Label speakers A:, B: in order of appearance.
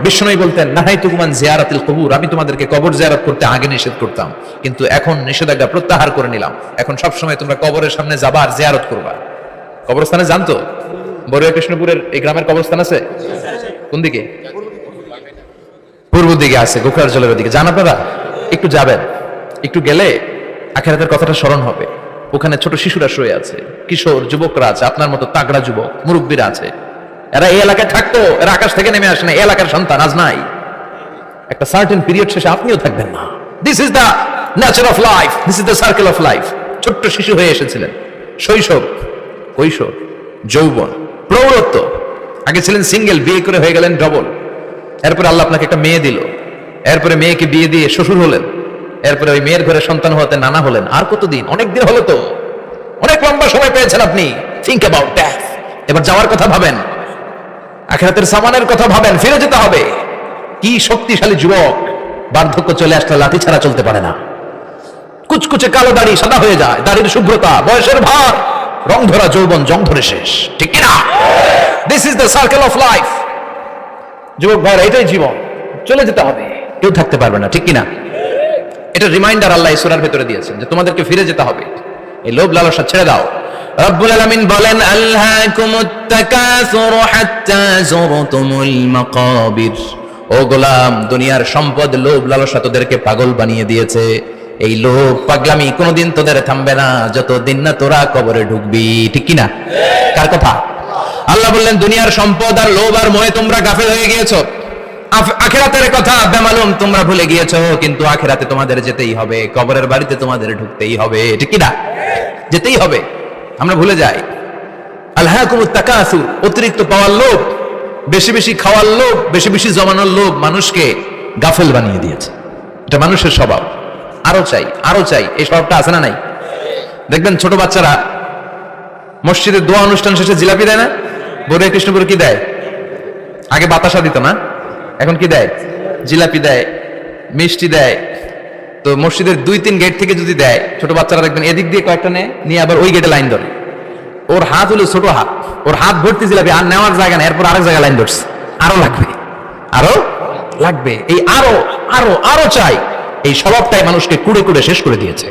A: বিষ্ণুই বলতেন নাহাইতুকুমান জিয়ারাতিল কবুর, আমি তোমাদেরকে কবর জিয়ারত করতে আগে নিষেধ করতাম, কিন্তু এখন নিষেধাজ্ঞা প্রত্যাহার করে নিলাম। এখন সবসময় তোমরা কবরের সামনে যাবা আর জিয়ারত করবা। কবরস্থানে জানতো বড়ুয়া কৃষ্ণপুরের এই গ্রামের কবরস্থান আছে কোন দিকে? পূর্ব দিকে আছে, গোখরার জলের দিকে। জান আপনারা? একটু যাবেন, একটু গেলে আখিরাতের কথাটা স্মরণ হবে। ওখানে ছোট শিশুরা শুয়ে আছে, কিশোর যুবকরা আছে, আপনার মতো তাগড়া যুবক মুরব্বীরা আছে। এরা এই এলাকায় থাকতো, এরা আকাশ থেকে নেমে আসে না, এই এলাকার সন্তান আজ নাই। একটা সার্টেন পিরিয়ড শেষে আপনিও থাকবেন না। This is the nature of life, this is the circle of life. ছোট্ট শিশু হয়ে এসেছিলেন, শৈশব, কৈশোর, যৌবন, প্রৌঢ়ত্ব। আগে ছিলেন সিঙ্গেল, বিয়ে করে হয়ে গেলেন ডবল। এরপরে আল্লাহ আপনাকে একটা মেয়ে দিল, এরপরে মেয়েকে বিয়ে দিয়ে শ্বশুর হলেন, এরপরে ওই মেয়ের ঘরে সন্তান হতে নানা হলেন। আর কতদিন? অনেক দিন হলো তো, অনেক লম্বা সময় পেয়েছেন আপনি। Think about that. এবার যাওয়ার কথা ভাবেন, আখিরাতের সামানের কথা ভাবেন, ফিরে যেতে হবে। কি শক্তিশালী যুবক! বার্ধক্য চলে আসলে লাঠি ছাড়া চলতে পারে না। কুচকুচে কালো দাড়ি সাদা হয়ে যায়, দাড়ির শুভ্রতা, বয়সের ভার, রং ধরা যৌবন জং ধরে শেষ। ঠিক কিনা? This is the circle of life. যুবক ভাই, এটাই জীবন, চলে যেতে হবে, কেউ থাকতে পারবে না। ঠিক কিনা? এটা রিমাইন্ডার আল্লাহ এই সূরার ভিতরে দিয়েছেন যে তোমাদেরকে ফিরে যেতে হবে। এই লোভ লালসা ছেড়ে দাও। রব্বুল আলামিন বলেন আলহাকুমুত তাকাসুর হাত্তা যুরতুমুল মাকাবির। ও গোলাম, দুনিয়ার সম্পদ, লোভ লালসা তোদেরকে পাগল বানিয়ে দিয়েছে। এই লোভ পাগলামি কোনোদিন তোদের থামবে না যতদিন না তোরা কবরে ঢুকবি। ঠিক কিনা? কার কথা? আল্লাহ বললেন দুনিয়ার সম্পদ আর লোভ আর মোহে তোমরা গাফেল হয়ে গিয়েছো। আখিরাতের কথা বেমালুম তোমরা ভুলে গিয়েছো। কিন্তু আখিরাতে তোমাদের যেতেই হবে, কবরের বাড়িতে তোমাদের ঢুকতেই হবে। ঠিক কিনা? যেতেই হবে। আমরা ভুলে যাই। আলহাকুমুত তাকাসুর, অতিরিক্ত পাওয়ার লোভ, বেশি বেশি খাওয়ার লোভ, বেশি বেশি জমানোর লোভ মানুষকে গাফেল বানিয়ে দিয়েছে। এটা মানুষের স্বভাব। আরো চাই, আরো চাই, এই স্বভাবটা আছে না নাই? দেখবেন ছোট বাচ্চারা মসজিদের দোয়া অনুষ্ঠান শেষে জিলাপি দেয় না? বড়ুয়া কৃষ্ণপুর কি দেয়? আগে বাতাসা দিত না, এখন কি দেয়? জিলাপি দেয়, মিষ্টি দেয়। তো মসজিদের 2-3 গেট থেকে যদি দেয়, ছোট বাচ্চারা দেখবেন এদিক দিয়ে কয়েকটা নিয়ে আবার ওই গেটে লাইন ধরে। ওর হাত হলো ছোট হাত, ওর হাত ভর্তি জিলাপি, আর নেওয়ার জায়গা নেই, এরপর আরেক জায়গায় লাইন ধরছে। আরো লাগবে, আরো লাগবে, এই আরো আরো আরো চাই। এই স্বভাবটাই মানুষকে কুড়ে কুড়ে শেষ করে দিয়েছে।